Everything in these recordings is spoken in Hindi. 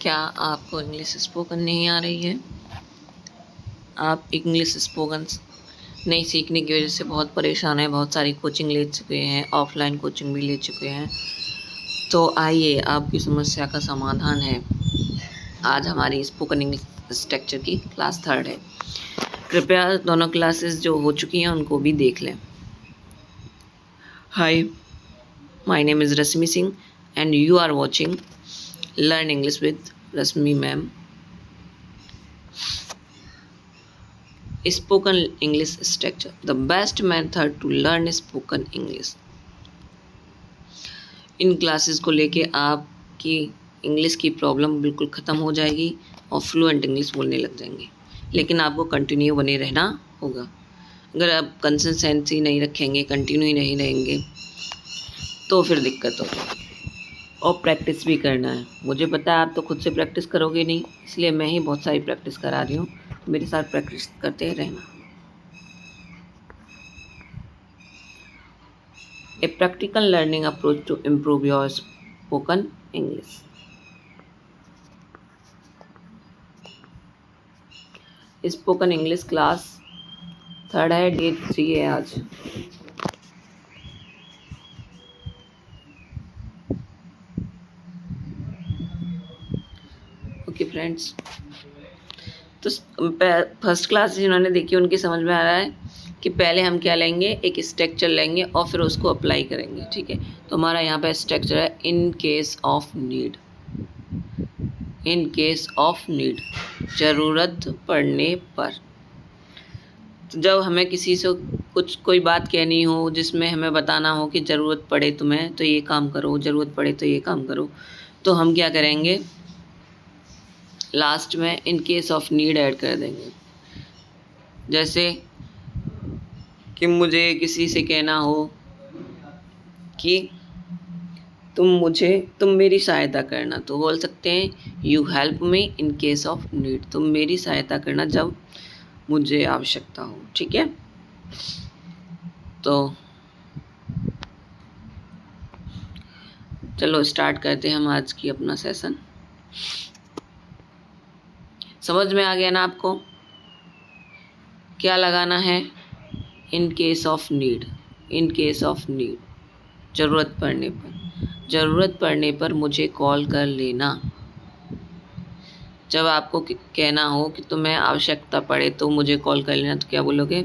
क्या आपको इंग्लिश स्पोकन नहीं आ रही है? आप इंग्लिश स्पोकन नहीं सीखने की वजह से बहुत परेशान हैं, बहुत सारी कोचिंग ले चुके हैं, ऑफलाइन कोचिंग भी ले चुके हैं। तो आइए, आपकी समस्या का समाधान है। आज हमारी स्पोकन इंग्लिश स्ट्रक्चर की क्लास 3 है। कृपया दोनों क्लासेस जो हो चुकी हैं उनको भी देख लें। Hi, my name is Rashmi Singh and you are watching learn English with Rashmi ma'am. Spoken English structure, the best method to learn spoken English। In classes को लेके आपकी इंग्लिश की प्रॉब्लम बिल्कुल ख़त्म हो जाएगी और फ्लुएंट इंग्लिश बोलने लग जाएंगे। लेकिन आपको कंटिन्यू बने रहना होगा। अगर आप कंसिस्टेंसी नहीं रखेंगे, कंटिन्यू नहीं रहेंगे, तो फिर दिक्कत होगी। और प्रैक्टिस भी करना है। मुझे पता है आप तो खुद से प्रैक्टिस करोगे नहीं, इसलिए मैं ही बहुत सारी प्रैक्टिस करा रही हूँ। तो मेरे साथ प्रैक्टिस करते रहना। A practical learning approach to improve your spoken English। Spoken English class 3 है, डे 3 है आज। ओके फ्रेंड्स, तो फर्स्ट क्लास जिन्होंने देखी उनकी समझ में आ रहा है कि पहले हम क्या लेंगे, एक स्ट्रक्चर लेंगे और फिर उसको अप्लाई करेंगे। ठीक है, तो हमारा यहाँ पे स्ट्रक्चर है इन case of need. In case of need, ज़रूरत पड़ने पर। तो जब हमें किसी से कोई बात कहनी हो जिसमें हमें बताना हो कि ज़रूरत पड़े तुम्हें तो ये काम करो, ज़रूरत पड़े तो ये काम करो, तो हम क्या करेंगे, लास्ट में इन केस ऑफ नीड ऐड कर देंगे। जैसे कि मुझे किसी से कहना हो कि तुम मेरी सहायता करना, तो बोल सकते हैं you help me in case of need. तुम मेरी सहायता करना जब मुझे आवश्यकता हो। ठीक है, तो चलो स्टार्ट करते हैं हम आज की अपना सेशन। समझ में आ गया ना आपको क्या लगाना है? इन case of need. In case of need, ज़रूरत पड़ने पर। ज़रूरत पड़ने पर मुझे कॉल कर लेना। जब आपको कहना हो कि तुम्हें आवश्यकता पड़े तो मुझे कॉल कर लेना, तो क्या बोलोगे?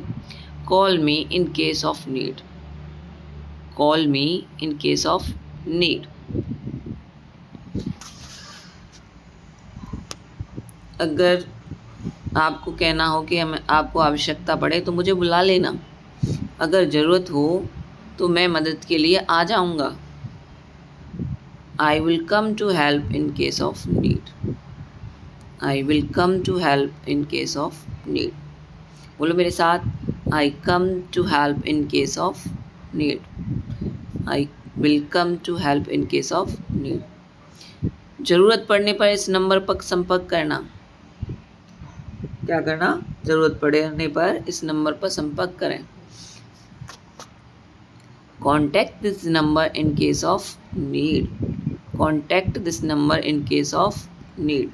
Call me in case of need. Call me in case of need. अगर आपको कहना हो कि आपको आवश्यकता पड़े तो मुझे बुला लेना। अगर ज़रूरत हो तो मैं मदद के लिए आ जाऊंगा। I will come to help in case of need. I will come to help in case of need. बोलो मेरे साथ, I come to help in case of need. I will come to help in case of need. ज़रूरत पड़ने पर इस नंबर पर संपर्क करना। क्या करना? ज़रूरत पड़ने पर इस नंबर पर संपर्क करें। Contact this number in case of need. Contact this number in case of need.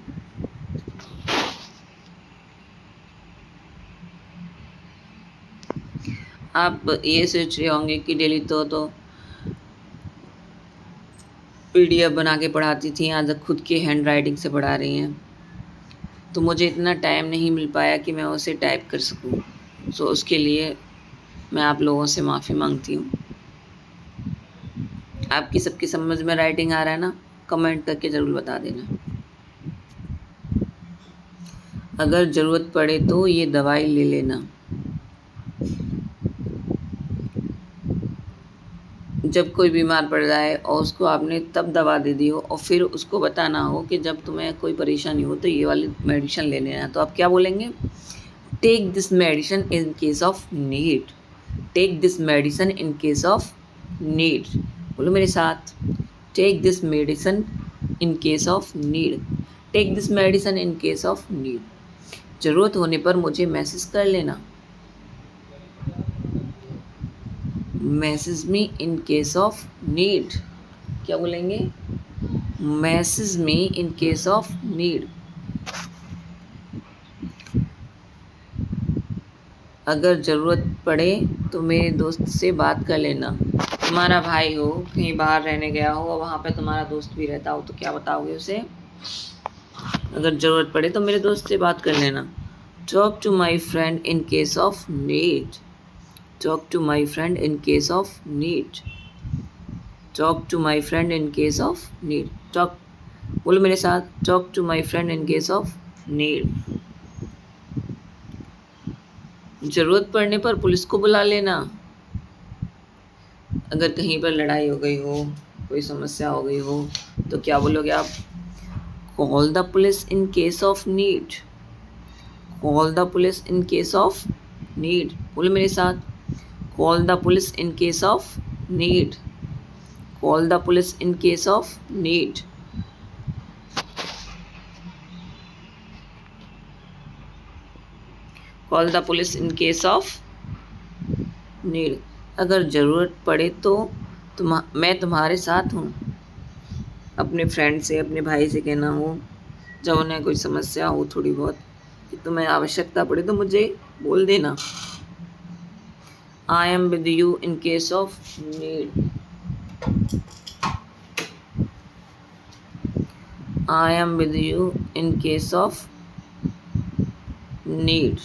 आप ये सोच रहे होंगे कि डेली तो PDF बना के पढ़ाती थी, आज खुद की हैंड राइटिंग से पढ़ा रही हैं, तो मुझे इतना टाइम नहीं मिल पाया कि मैं उसे टाइप कर सकूं। सो उसके लिए मैं आप लोगों से माफ़ी मांगती हूँ। आपकी सबकी समझ में राइटिंग आ रहा है ना? कमेंट करके ज़रूर बता देना। अगर ज़रूरत पड़े तो ये दवाई ले लेना। जब कोई बीमार पड़ जाए और उसको आपने तब दवा दे दी हो और फिर उसको बताना हो कि जब तुम्हें कोई परेशानी हो तो ये वाली मेडिसिन ले लेना, तो आप क्या बोलेंगे? Take this medicine in case of need. Take this medicine in case of need. बोलो मेरे साथ, take this medicine in case of need. Take this medicine in case of need. ज़रूरत होने पर मुझे मैसेज कर लेना। Message me in case of need. क्या बोलेंगे? Message me in case of need. अगर ज़रूरत पड़े तो मेरे दोस्त से बात कर लेना। तुम्हारा भाई हो, कहीं बाहर रहने गया हो और वहाँ पे तुम्हारा दोस्त भी रहता हो, तो क्या बताओगे उसे? अगर ज़रूरत पड़े तो मेरे दोस्त से बात कर लेना। Talk to my friend in case of need. Talk to my friend in case of need. Talk to my friend in case of need. Talk, बोलो मेरे साथ, talk to my friend in case of need. ज़रूरत पड़ने पर पुलिस को बुला लेना। अगर कहीं पर लड़ाई हो गई हो, कोई समस्या हो गई हो, तो क्या बोलोगे आप? Call the police in case of need. Call the police in case of need. बोलो मेरे साथ, call the police in case of need. Call the police in case of need. Call the police in case of need. अगर ज़रूरत पड़े तो मैं तुम्हारे साथ हूँ। अपने फ्रेंड से, अपने भाई से कहना हो, जब उन्हें कोई समस्या हो थोड़ी बहुत, कि तुम्हें आवश्यकता पड़े तो मुझे बोल देना। I am with you in case of need. I am with you in case of need.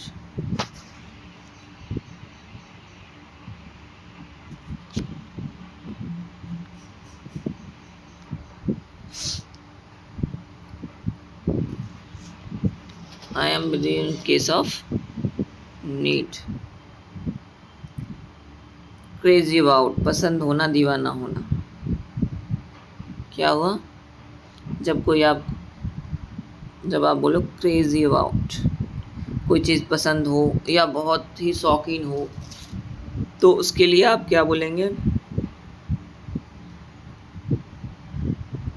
I am with you in case of need. Crazy about, पसंद होना, दीवाना होना। क्या हुआ? जब आप बोलो क्रेजी अबाउट, कोई चीज़ पसंद हो या बहुत ही शौकीन हो, तो उसके लिए आप क्या बोलेंगे?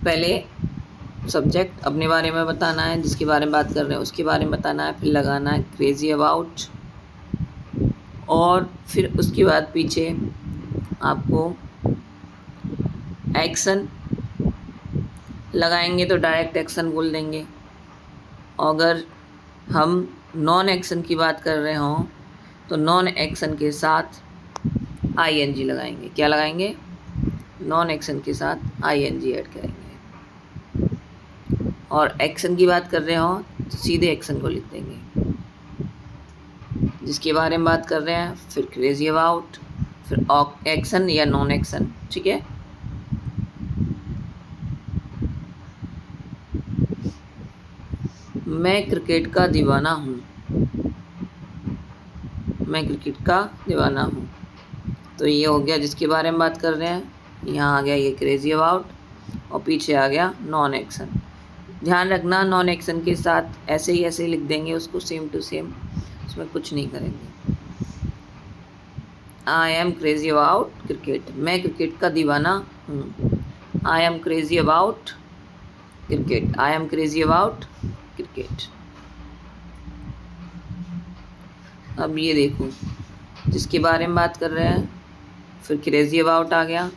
पहले सब्जेक्ट अपने बारे में बताना है, जिसके बारे में बात कर रहे हैं उसके बारे में बताना है, फिर लगाना है क्रेजी अबाउट, और फिर उसके बाद पीछे आपको एक्शन लगाएंगे तो डायरेक्ट एक्शन बोल देंगे। अगर हम नॉन एक्शन की बात कर रहे हों तो नॉन एक्शन के साथ आईएनजी लगाएंगे। क्या लगाएंगे? नॉन एक्शन के साथ आईएनजी ऐड करेंगे। और एक्शन की बात कर रहे हों तो सीधे एक्शन को लिख देंगे। जिसके बारे में बात कर रहे हैं फिर क्रेजी अबाउट, फिर एक्शन या नॉन एक्शन। ठीक है? मैं क्रिकेट का दीवाना हूँ। मैं क्रिकेट का दीवाना हूँ। तो ये हो गया जिसके बारे में बात कर रहे हैं। यहाँ आ गया ये क्रेजी अबाउट और पीछे आ गया नॉन एक्शन। ध्यान रखना, नॉन एक्शन के साथ ऐसे ही लिख देंगे उसको, सेम टू सेम, उसमें कुछ नहीं करेंगे। आई एम क्रेजी अबाउट क्रिकेट। मैं क्रिकेट का दीवाना हूँ। I am crazy about cricket. I am crazy about cricket. अब ये देखो, जिसके बारे में बात कर रहे हैं फिर क्रेजी अबाउट आ गया।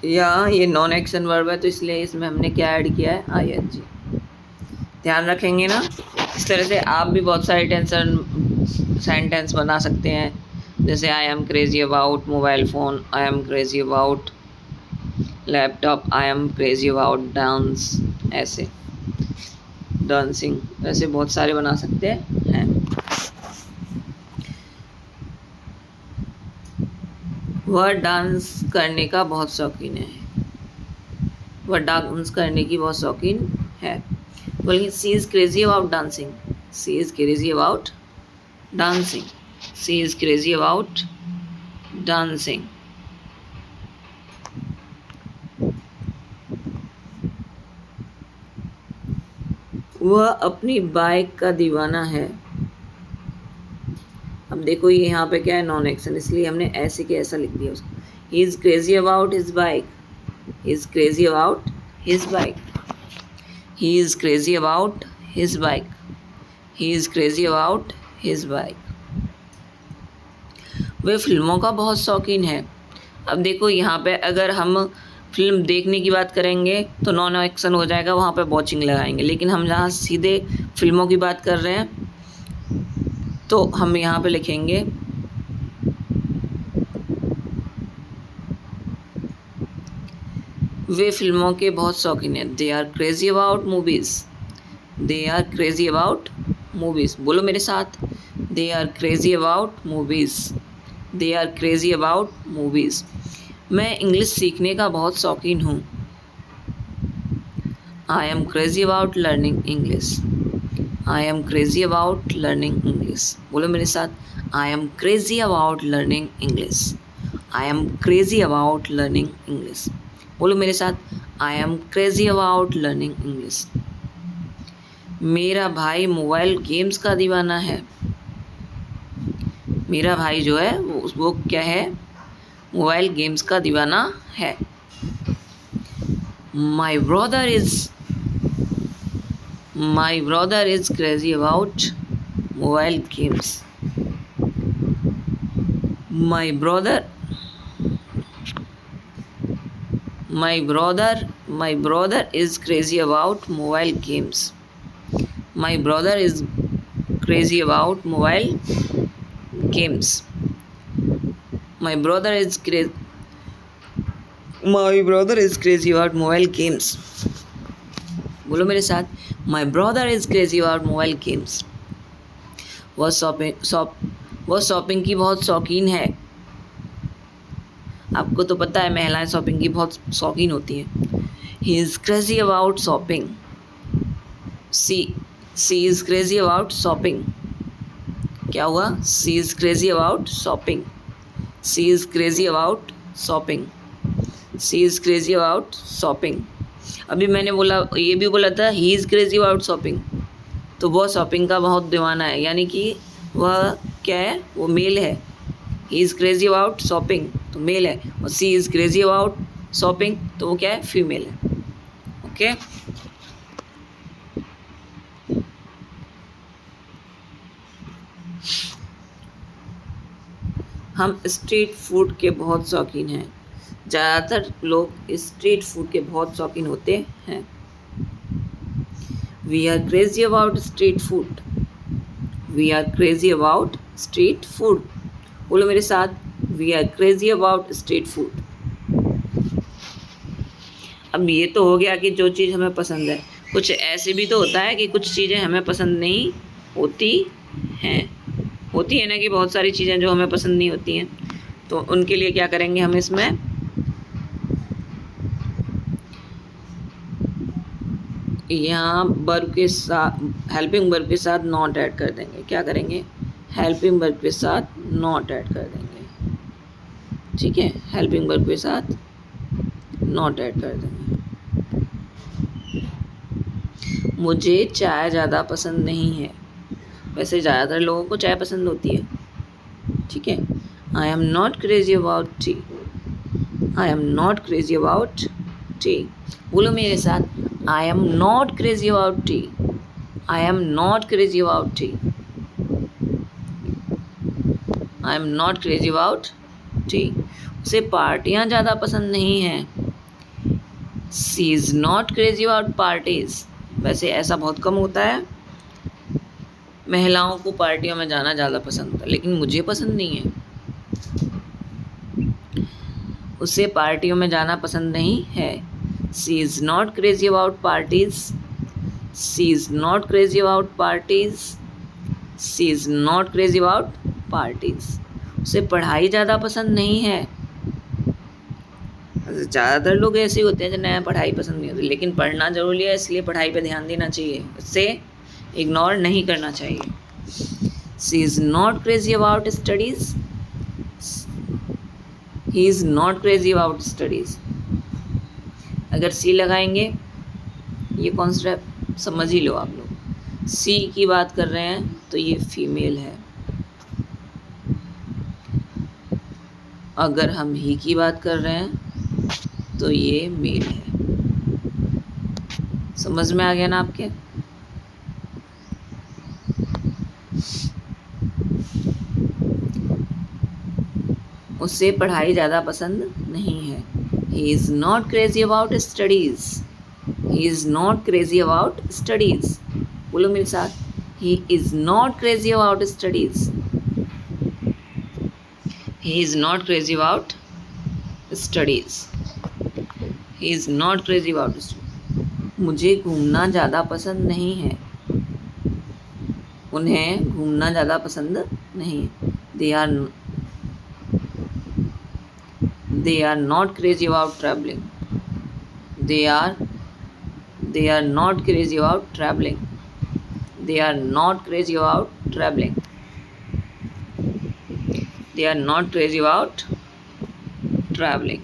यहाँ ये नॉन एक्शन वर्ब है तो इसलिए इसमें हमने क्या ऐड किया है? आईएनजी। ध्यान रखेंगे ना? इस तरह से आप भी बहुत सारे सेंटेंस बना सकते हैं, जैसे आई am crazy about mobile phone, I am crazy about laptop, I am crazy about dance, ऐसे डांसिंग, ऐसे बहुत सारे बना सकते हैं। वह डांस करने का बहुत शौकीन है। वह डांस करने की बहुत शौकीन है। बोलिए, she is crazy about dancing. She is crazy about dancing. She is crazy about dancing. वह अपनी बाइक का दीवाना है। अब देखो ये यहाँ पे क्या है? नॉन एक्शन, इसलिए हमने ऐसे के ऐसा लिख दिया उसको। He is crazy about his bike. He is crazy about his bike. He is crazy about his bike. He is crazy about his bike. वह फिल्मों का बहुत शौकीन है। अब देखो यहाँ पे अगर हम फिल्म देखने की बात करेंगे तो नॉन एक्शन हो जाएगा, वहाँ पे वॉचिंग लगाएंगे। लेकिन हम जहाँ सीधे फिल्मों की बात कर रहे हैं तो हम यहाँ पे लिखेंगे वे फिल्मों के बहुत शौकीन हैं। They are crazy about movies. They are crazy about movies. बोलो मेरे साथ, they are crazy about movies. They are crazy about movies. मैं इंग्लिश सीखने का बहुत शौकीन हूँ। I am crazy about learning English. I am crazy about learning English. बोलो मेरे साथ, I am crazy about learning English. I am crazy about learning English. बोलो मेरे साथ, I am crazy about learning English. मेरा भाई मोबाइल गेम्स का दीवाना है। मेरा भाई जो है वो क्या है, मोबाइल गेम्स का दीवाना है। My brother is crazy about mobile games. My brother is crazy about mobile games. My brother is crazy about mobile games. My brother is crazy about mobile games. बोलो मेरे साथ, My brother is crazy about mobile games. वह शॉपिंग की बहुत शौकीन है। आपको तो पता है महिलाएं शॉपिंग की बहुत शौकीन होती हैं। He is crazy about shopping. She is crazy about shopping. क्या हुआ? She is crazy about shopping. She is crazy about shopping. She is crazy about shopping. अभी मैंने बोला, ये भी बोला था he is crazy about shopping, तो वह शॉपिंग का बहुत दीवाना है, यानी कि वह क्या है, वो मेल है। he is crazy about shopping तो मेल है, और she is crazy about shopping तो वो क्या है, फीमेल है। ओके हम स्ट्रीट फूड के बहुत शौकीन हैं। ज़्यादातर लोग स्ट्रीट फूड के बहुत शौकीन होते हैं। We are crazy about street food. We are crazy about street food. बोलो मेरे साथ, we are crazy about street food. अब ये तो हो गया कि जो चीज़ हमें पसंद है। कुछ ऐसे भी तो होता है कि कुछ चीज़ें हमें पसंद नहीं होती हैं। होती है ना कि बहुत सारी चीज़ें जो हमें पसंद नहीं होती हैं, तो उनके लिए क्या करेंगे हम इसमें यहाँ वर्ब के साथ, हेल्पिंग वर्ब के साथ नॉट ऐड कर देंगे। क्या करेंगे, हेल्पिंग वर्ब के साथ नॉट ऐड कर देंगे। ठीक है, हेल्पिंग वर्ब के साथ नॉट ऐड कर देंगे। मुझे चाय ज़्यादा पसंद नहीं है। वैसे ज़्यादातर लोगों को चाय पसंद होती है। ठीक है, I am not crazy about T. I am not crazy about T. बोलो मेरे साथ, I am not crazy about T. I am not crazy about T. I am not crazy about T. उसे पार्टियाँ ज़्यादा पसंद नहीं हैं। She is not crazy about parties. वैसे ऐसा बहुत कम होता है, महिलाओं को पार्टियों में जाना ज़्यादा पसंद होता है, लेकिन मुझे पसंद नहीं है। उसे पार्टियों में जाना पसंद नहीं है। She is not crazy about parties. She is not crazy about parties. She is not crazy about parties. उसे पढ़ाई ज़्यादा पसंद नहीं है। ज़्यादातर लोग ऐसे होते हैं जिन्हें पढ़ाई पसंद नहीं होती, लेकिन पढ़ना ज़रूरी है, इसलिए पढ़ाई पे ध्यान देना चाहिए, उससे इग्नोर नहीं करना चाहिए। She is not crazy about studies. He is not crazy about studies. अगर सी लगाएंगे, ये कॉन्सेप्ट समझ ही लो आप लोग। सी की बात कर रहे हैं तो ये फीमेल है। अगर हम ही की बात कर रहे हैं तो ये मेल है। समझ में आ गया ना आपके? उसे पढ़ाई ज़्यादा पसंद नहीं है। He is not crazy about studies. He is not crazy about studies. बोलो मेरे साथ. He is not crazy about studies. He is not crazy about studies. He is not crazy about studies. मुझे घूमना ज़्यादा पसंद नहीं है. उन्हें घूमना ज़्यादा पसंद नहीं है. They are not crazy about traveling. They are not crazy about traveling. They are not crazy about traveling. They are not crazy about traveling.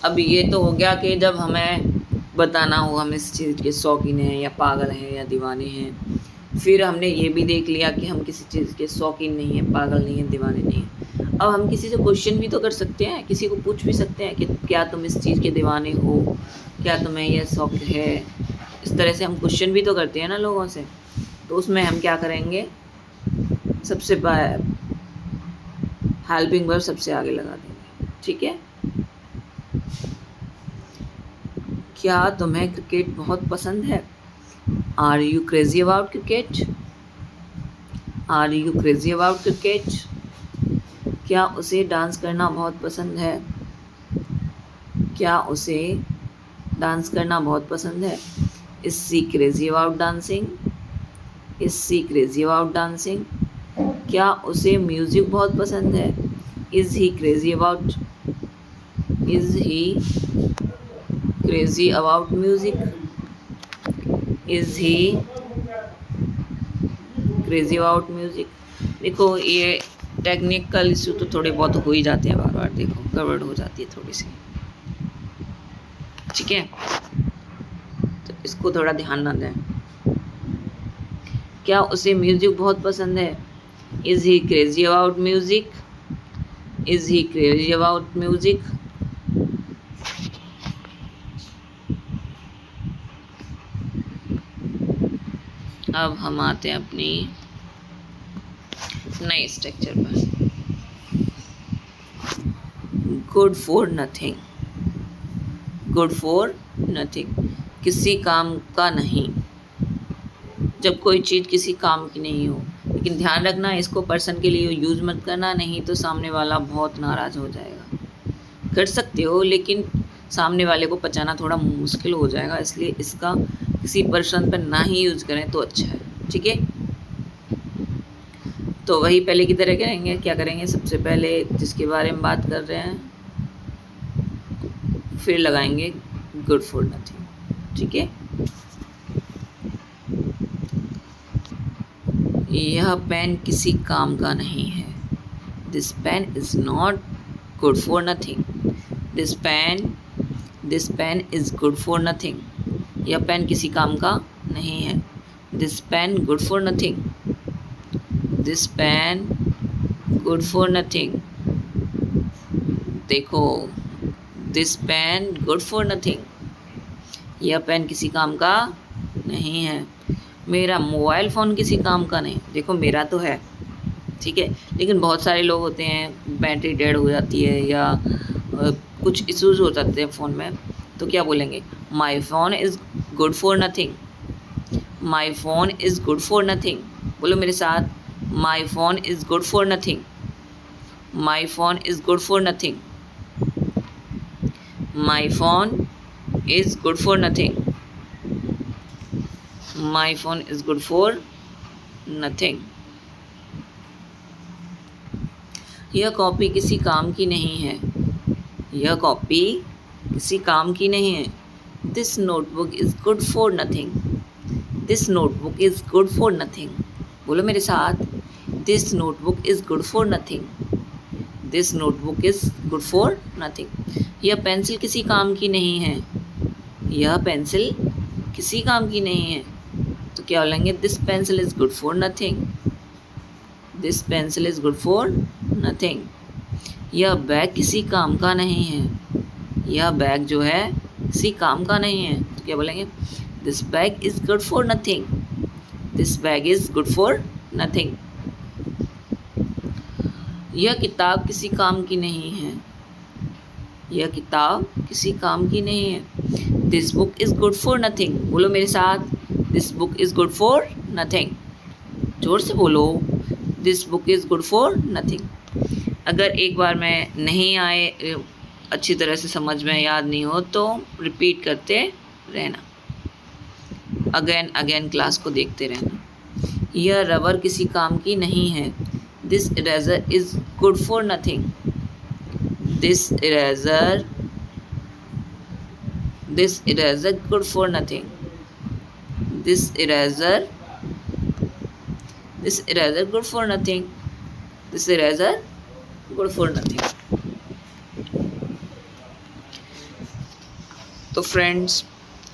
अब ये तो हो गया कि जब हमें बताना हो हम इस चीज़ के शौकीन हैं या पागल हैं या दीवाने हैं. फिर हमने ये भी देख लिया कि हम किसी चीज़ के शौकीन नहीं हैं, पागल नहीं हैं, दीवाने नहीं हैं. अब हम किसी से क्वेश्चन भी तो कर सकते हैं, किसी को पूछ भी सकते हैं कि क्या तुम इस चीज़ के दीवाने हो, क्या तुम्हें यह शौक है. इस तरह से हम क्वेश्चन भी तो करते हैं ना लोगों से. तो उसमें हम क्या करेंगे, सबसे हेल्पिंग वर्ब सबसे आगे लगा देंगे. ठीक है. क्या तुम्हें क्रिकेट बहुत पसंद है? Are you crazy about cricket? Are you crazy about cricket? क्या उसे डांस करना बहुत पसंद है? क्या उसे डांस करना बहुत पसंद है? Is C crazy about dancing? Is C crazy about dancing? क्या उसे म्यूज़िक बहुत पसंद है? Is he crazy about music? Is he crazy about music? देखो ये टेक्निकल इशू तो थोड़े बहुत हो ही जाते हैं, बार बार देखो गड़बड़ हो जाती है थोड़ी सी. ठीक है, तो इसको थोड़ा ध्यान ना दें. क्या उसे म्यूज़िक बहुत पसंद है? Is he crazy about music? Is he crazy about music? अब हम आते हैं अपनी नए स्ट्रक्चर पर. Good for nothing. Good for nothing, किसी काम का नहीं. जब कोई चीज़ किसी काम की नहीं हो, लेकिन ध्यान रखना इसको पर्सन के लिए यूज़ मत करना, नहीं तो सामने वाला बहुत नाराज़ हो जाएगा. कर सकते हो लेकिन सामने वाले को पचाना थोड़ा मुश्किल हो जाएगा, इसलिए इसका किसी पर्सन पर ना ही यूज़ करें तो अच्छा है. ठीक है, तो वही पहले की तरह करेंगे. क्या करेंगे, सबसे पहले जिसके बारे में बात कर रहे हैं फिर लगाएंगे गुड फॉर नथिंग. ठीक है, यह पेन किसी काम का नहीं है. This pen is not good for nothing. This pen is good for nothing. यह पेन किसी काम का नहीं है. This pen good for nothing. This pen good for nothing. देखो, this pen good for nothing. यह पेन किसी काम का नहीं है. मेरा मोबाइल फ़ोन किसी काम का नहीं. देखो मेरा तो है, ठीक है, लेकिन बहुत सारे लोग होते हैं बैटरी डेड हो जाती है या कुछ इश्यूज़ हो जाते हैं फ़ोन में, तो क्या बोलेंगे, my phone is good for nothing. My phone is good for nothing. बोलो मेरे साथ, my phone is good for nothing. My phone is good for nothing. My phone is good for nothing. My phone is good for nothing. यह कॉपी किसी काम की नहीं है. यह कॉपी किसी काम की नहीं है. This notebook is good for nothing. This notebook is good for nothing. बोलो मेरे साथ, this notebook is good for nothing. This notebook is good for nothing. यह पेंसिल किसी काम की नहीं है. यह पेंसिल किसी काम की नहीं है. तो क्या बोलेंगे, this pencil is good for nothing. This pencil is good for nothing. यह बैग किसी काम का नहीं है. यह बैग जो है किसी काम का नहीं है. तो क्या बोलेंगे, this bag is good for nothing. This bag is good for nothing. यह किताब किसी काम की नहीं है. यह किताब किसी काम की नहीं है। This book is good for nothing. बोलो मेरे साथ, this book is good for nothing. जोर से बोलो, this book is good for nothing. अगर एक बार में नहीं आए, अच्छी तरह से समझ में याद नहीं हो, तो रिपीट करते रहना, अगेन अगेन क्लास को देखते रहना। यह रबर किसी काम की नहीं है। This eraser is good for nothing. This eraser good for nothing. This eraser good for nothing. This eraser good for nothing. तो फ्रेंड्स,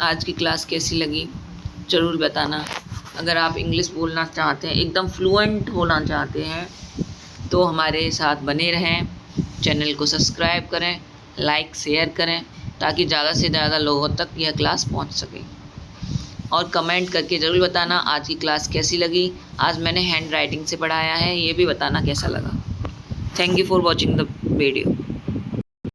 आज की क्लास कैसी लगी ज़रूर बताना। अगर आप इंग्लिश बोलना चाहते हैं, एकदम फ्लुएंट बोलना चाहते हैं, तो हमारे साथ बने रहें। चैनल को सब्सक्राइब करें, लाइक शेयर करें, ताकि ज़्यादा से ज़्यादा लोगों तक यह क्लास पहुंच सके। और कमेंट करके ज़रूर बताना आज की क्लास कैसी लगी। आज मैंने हैंड राइटिंग से पढ़ाया है, ये भी बताना कैसा लगा। Thank you for watching the video.